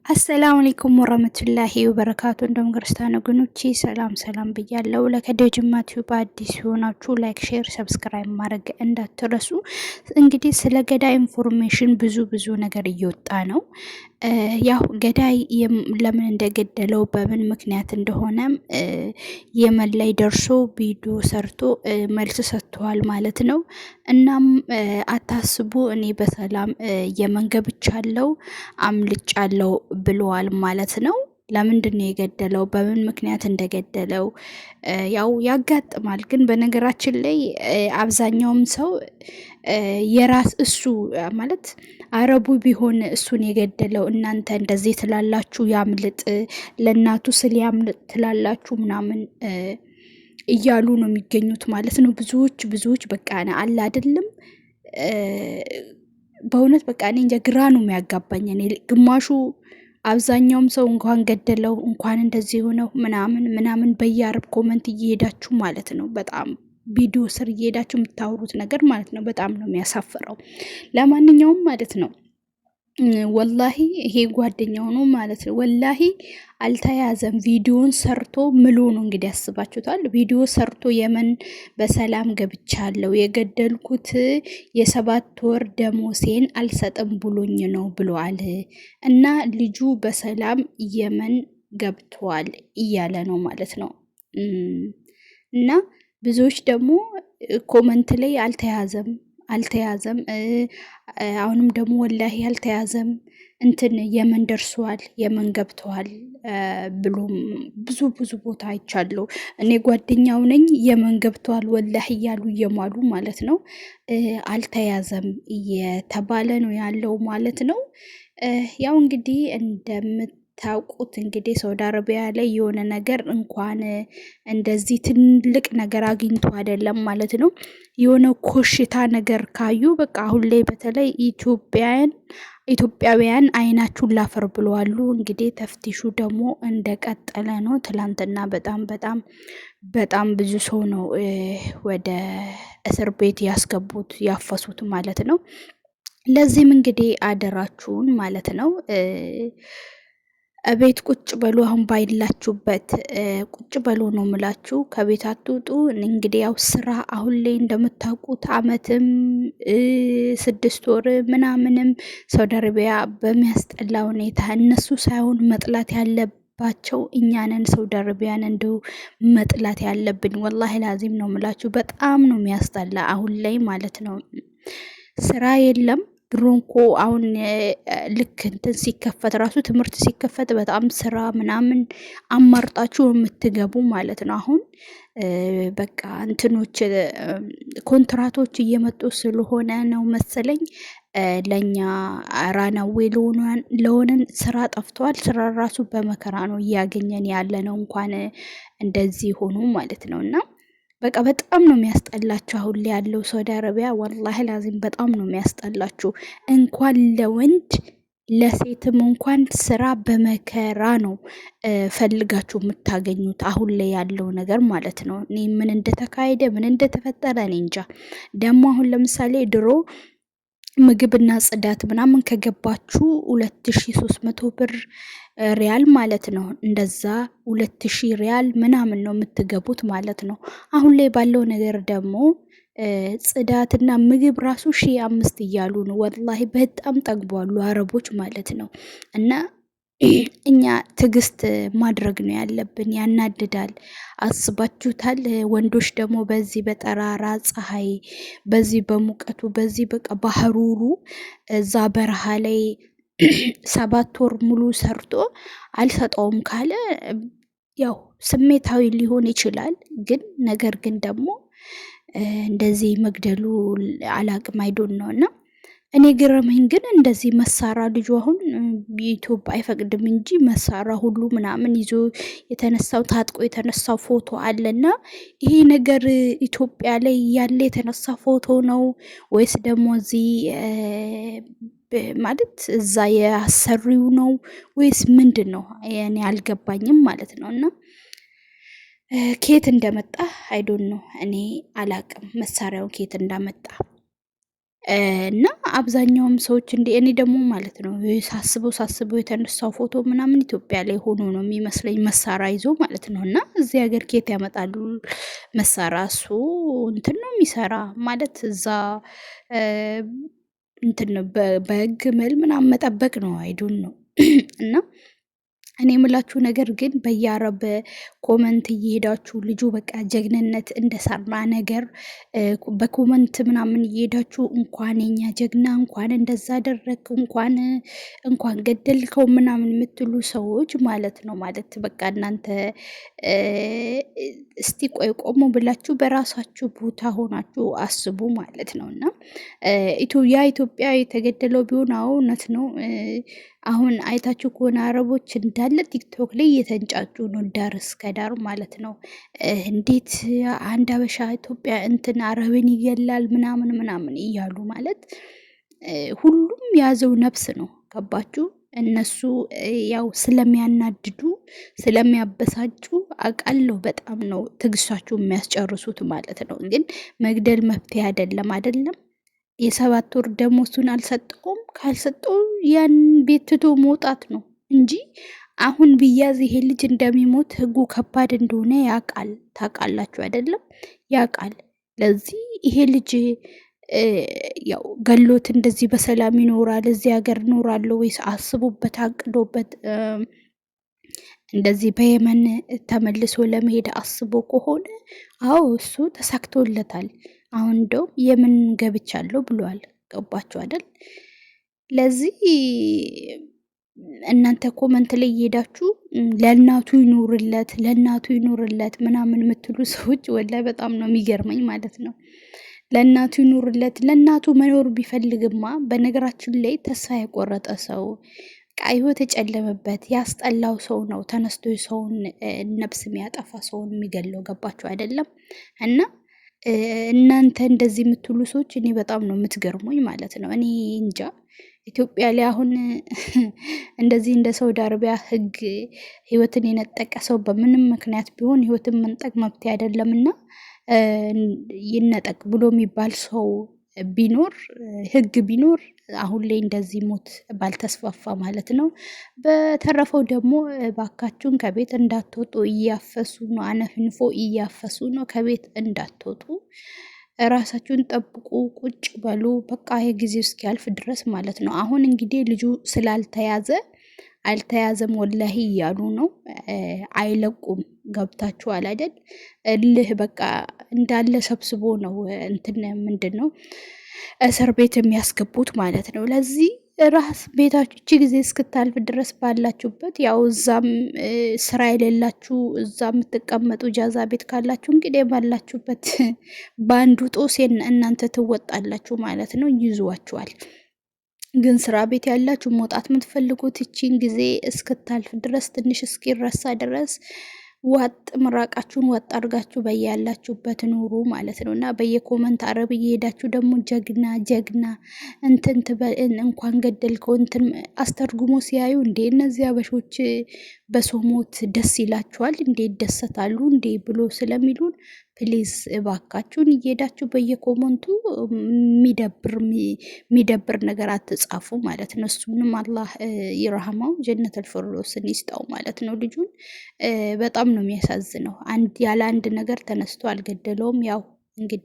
አሰላሙ አለይኩም ወራህመቱላሂ ወበረካቱ። እንደም ክርስቲያን ወገኖቼ ሰላም ብያለሁ። ለከዲው ጅማት በአዲስ ሆናችሁ ላይክ፣ ሼር፣ ሰብስክራይብ ማድረግ እንዳትረሱ። እንግዲህ ስለ ገዳይ ኢንፎርሜሽን ብዙ ነገር እየወጣ ነው። ያው ገዳይ ለምን እንደገደለው በምን ምክንያት እንደሆነ የመን ላይ ደርሶ ቪዲዮ ሰርቶ መልስ ሰጥቷል ማለት ነው። እናም አታስቡ እኔ በሰላም የመን ገብቻለሁ አምልጫለሁ ብለዋል ማለት ነው። ለምንድን ነው የገደለው? በምን ምክንያት እንደገደለው ያው ያጋጥማል። ግን በነገራችን ላይ አብዛኛውም ሰው የራስ እሱ ማለት አረቡ ቢሆን እሱን የገደለው እናንተ እንደዚህ ትላላችሁ፣ ያምልጥ ለእናቱ ስል ያምልጥ ትላላችሁ ምናምን እያሉ ነው የሚገኙት ማለት ነው። ብዙዎች በቃ አለ አይደለም። በእውነት በቃ እኔ እንጃ ግራ ነው የሚያጋባኝ። እኔ ግማሹ አብዛኛውም ሰው እንኳን ገደለው እንኳን እንደዚህ ሆነው ምናምን በየአረብ ኮመንት እየሄዳችሁ ማለት ነው በጣም ቪዲዮ ስር እየሄዳችሁ የምታወሩት ነገር ማለት ነው በጣም ነው የሚያሳፍረው። ለማንኛውም ማለት ነው ወላሂ ይሄ ጓደኛው ነው ማለት ነው። ወላሂ አልተያዘም። ቪዲዮን ሰርቶ ምሎ ነው እንግዲህ ያስባችሁታል። ቪዲዮ ሰርቶ የመን በሰላም ገብቻለሁ የገደልኩት የ7 ወር ደሞሴን አልሰጥም ብሎኝ ነው ብሏል። እና ልጁ በሰላም የመን ገብቷል እያለ ነው ማለት ነው። እና ብዙዎች ደግሞ ኮመንት ላይ አልተያዘም አሁንም ደግሞ ወላሂ አልተያዘም እንትን የመን ደርሷል የመን ገብተዋል ብሎም ብዙ ቦታ አይቻለሁ። እኔ ጓደኛው ነኝ የመን ገብተዋል ወላሂ እያሉ እየማሉ ማለት ነው። አልተያዘም እየተባለ ነው ያለው ማለት ነው። ያው እንግዲህ እንደምታውቁት እንግዲህ ሳውዲ አረቢያ ላይ የሆነ ነገር እንኳን እንደዚህ ትልቅ ነገር አግኝቶ አይደለም ማለት ነው። የሆነ ኮሽታ ነገር ካዩ በቃ አሁን ላይ በተለይ ኢትዮጵያውያን አይናችሁን ላፈር ብለዋሉ። እንግዲህ ተፍቲሹ ደግሞ እንደቀጠለ ነው። ትላንትና በጣም ብዙ ሰው ነው ወደ እስር ቤት ያስገቡት ያፈሱት ማለት ነው። ለዚህም እንግዲህ አደራችሁን ማለት ነው ቤት ቁጭ በሉ። አሁን ባይላችሁበት ቁጭ በሉ ነው ምላችሁ፣ ከቤት አትውጡ። እንግዲህ ያው ስራ አሁን ላይ እንደምታውቁት አመትም 6 ወር ምናምንም ሳውዲ አረቢያ በሚያስጠላ ሁኔታ እነሱ ሳይሆን መጥላት ያለባቸው እኛንን ሳውዲ አረቢያን እንደው መጥላት ያለብን። ወላሂ ላዚም ነው ምላችሁ፣ በጣም ነው የሚያስጠላ አሁን ላይ ማለት ነው። ስራ የለም። ድሮንኮ አሁን ልክ እንትን ሲከፈት ራሱ ትምህርት ሲከፈት በጣም ስራ ምናምን አማርጣችሁ የምትገቡ ማለት ነው። አሁን በቃ እንትኖች ኮንትራቶች እየመጡ ስለሆነ ነው መሰለኝ ለኛ ራናዌ ለሆነን ስራ ጠፍቷል። ስራ ራሱ በመከራ ነው እያገኘን ያለ ነው እንኳን እንደዚህ ሆኖ ማለት ነው። እና በቃ በጣም ነው የሚያስጠላችሁ አሁን ላይ ያለው ሳውዲ አረቢያ። ወላሂ ላዚም በጣም ነው የሚያስጠላችሁ። እንኳን ለወንድ ለሴትም እንኳን ስራ በመከራ ነው ፈልጋችሁ የምታገኙት አሁን ላይ ያለው ነገር ማለት ነው። እኔ ምን እንደተካሄደ ምን እንደተፈጠረ እኔ እንጃ። ደግሞ አሁን ለምሳሌ ድሮ ምግብና ጽዳት ምናምን ከገባችሁ 2300 ብር ሪያል ማለት ነው። እንደዛ 2000 ሪያል ምናምን ነው የምትገቡት ማለት ነው። አሁን ላይ ባለው ነገር ደግሞ ጽዳትና ምግብ ራሱ 1500 እያሉ ነው። ወላሂ በጣም ጠግቧሉ አረቦች ማለት ነው። እና እኛ ትዕግስት ማድረግ ነው ያለብን። ያናድዳል። አስባችሁታል? ወንዶች ደግሞ በዚህ በጠራራ ፀሐይ፣ በዚህ በሙቀቱ፣ በዚህ በቃ ባህሩሩ እዛ በረሃ ላይ 7 ወር ሙሉ ሰርቶ አልሰጠውም ካለ ያው ስሜታዊ ሊሆን ይችላል። ግን ነገር ግን ደግሞ እንደዚህ መግደሉ አላቅም አይዶን ነው። እና እኔ ግረመኝ ግን እንደዚህ መሳራ ልጁ አሁን ዩቲዩብ አይፈቅድም እንጂ መሳራ ሁሉ ምናምን ይዞ የተነሳው ታጥቆ የተነሳው ፎቶ አለና ይሄ ነገር ኢትዮጵያ ላይ ያለ የተነሳ ፎቶ ነው ወይስ ደግሞ እዚህ ማለት እዛ ያሰሪው ነው ወይስ ምንድን ነው? እኔ አልገባኝም ማለት ነው። እና ኬት እንደመጣ አይዶን ነው እኔ አላቅም፣ መሳሪያው ኬት እንዳመጣ እና አብዛኛውም ሰዎች እኔ ደግሞ ማለት ነው ሳስበው የተነሳው ፎቶ ምናምን ኢትዮጵያ ላይ ሆኖ ነው የሚመስለኝ መሳሪያ ይዞ ማለት ነው። እና እዚህ ሀገር ኬት ያመጣሉ መሳሪያ? እሱ እንትን ነው የሚሰራ ማለት እዛ እንትን ነው በህግ መል ምናምን መጠበቅ ነው አይዱን ነው እና እኔ የምላችሁ ነገር ግን በየአረብ ኮመንት እየሄዳችሁ ልጁ በቃ ጀግንነት እንደሰራ ነገር በኮመንት ምናምን እየሄዳችሁ እንኳን የኛ ጀግና እንኳን እንደዛ አደረግ እንኳን ገደልከው ምናምን የምትሉ ሰዎች ማለት ነው። ማለት በቃ እናንተ እስቲ ቆይ ቆሞ ብላችሁ በራሳችሁ ቦታ ሆናችሁ አስቡ ማለት ነው። እና ኢትዮጵያ የተገደለው ቢሆን እውነት ነው። አሁን አይታችሁ ከሆነ አረቦች እንዳለ ቲክቶክ ላይ እየተንጫጩ ነው ዳር እስከ ዳር ማለት ነው። እንዴት አንድ አበሻ ኢትዮጵያ እንትን አረብን ይገላል ምናምን ምናምን እያሉ ማለት ሁሉም የያዘው ነፍስ ነው። ገባችሁ? እነሱ ያው ስለሚያናድዱ ስለሚያበሳጩ አውቃለሁ። በጣም ነው ትዕግስታችሁ የሚያስጨርሱት ማለት ነው። ግን መግደል መፍትሄ አይደለም። የሰባት ወር ደሞዙን አልሰጠውም። ካልሰጠው ያን ቤት ትቶ መውጣት ነው እንጂ አሁን ቢያዝ ይሄ ልጅ እንደሚሞት ህጉ ከባድ እንደሆነ ያውቃል። ታውቃላችሁ አይደለም? ያውቃል። ለዚህ ይሄ ልጅ ያው ገሎት እንደዚህ በሰላም ይኖራል እዚህ ሀገር እኖራለሁ ወይስ አስቦበት አቅዶበት እንደዚህ በየመን ተመልሶ ለመሄድ አስቦ ከሆነ አዎ እሱ ተሳክቶለታል። አሁን እንደውም የምን ገብቻለሁ ብሏል። ገባችሁ አይደል? ለዚህ እናንተ ኮመንት ላይ እየሄዳችሁ ለእናቱ ይኑርለት ምናምን የምትሉ ሰዎች ወላሂ በጣም ነው የሚገርመኝ ማለት ነው። ለእናቱ ይኑርለት። ለእናቱ መኖር ቢፈልግማ በነገራችን ላይ ተስፋ የቆረጠ ሰው ህይወት የጨለመበት ያስጠላው ሰው ነው ተነስቶ ሰውን ነፍስ የሚያጠፋ ሰውን የሚገለው። ገባችሁ አይደለም? እና እናንተ እንደዚህ የምትሉ ሰዎች እኔ በጣም ነው የምትገርሙኝ ማለት ነው። እኔ እንጃ ኢትዮጵያ ላይ አሁን እንደዚህ እንደ ሳውዲ አረቢያ ህግ ህይወትን የነጠቀ ሰው በምንም ምክንያት ቢሆን ህይወትን መንጠቅ መብት አይደለምና ይነጠቅ ብሎ የሚባል ሰው ቢኖር ህግ ቢኖር አሁን ላይ እንደዚህ ሞት ባልተስፋፋ ማለት ነው። በተረፈው ደግሞ ባካችሁን ከቤት እንዳትወጡ እያፈሱ ነው፣ አነፍንፎ እያፈሱ ነው። ከቤት እንዳትወጡ ራሳችሁን ጠብቁ፣ ቁጭ በሉ። በቃ የጊዜው እስኪያልፍ ድረስ ማለት ነው። አሁን እንግዲህ ልጁ አልተያዘም ወላሂ እያሉ ነው። አይለቁም። ገብታችኋል አይደል? እልህ በቃ እንዳለ ሰብስቦ ነው እንትን ምንድን ነው እስር ቤት የሚያስገቡት ማለት ነው። ለዚህ ራስ ቤታችሁ እቺ ጊዜ እስክታልፍ ድረስ ባላችሁበት ያው እዛም ስራ የሌላችሁ እዛ የምትቀመጡ ጃዛ ቤት ካላችሁ እንግዲህ ባላችሁበት በአንዱ ጦስ እናንተ ትወጣላችሁ ማለት ነው። ይዟችኋል። ግን ስራ ቤት ያላችሁ መውጣት የምትፈልጉት እቺን ጊዜ እስክታልፍ ድረስ ትንሽ እስኪረሳ ድረስ ዋጥ ምራቃችሁን ዋጥ አድርጋችሁ በያላችሁበት ኑሩ ማለት ነው። እና በየኮመንት አረብ እየሄዳችሁ ደግሞ ጀግና እንትን እንኳን ገደልከው እንትን አስተርጉሞ ሲያዩ እንዴ እነዚህ አበሾች በሰው ሞት ደስ ይላችኋል እንዴ ይደሰታሉ እንዴ ብሎ ስለሚሉን ፕሊዝ እባካችሁን እየሄዳችሁ በየኮመንቱ የሚደብር ነገር አትጻፉ ማለት ነው። እሱንም አላህ ይረሃማው ጀነተል ፊርደውስን ይስጠው ማለት ነው። ልጁን በጣም ነው የሚያሳዝነው። ያለ አንድ ነገር ተነስቶ አልገደለውም። ያው እንግዲህ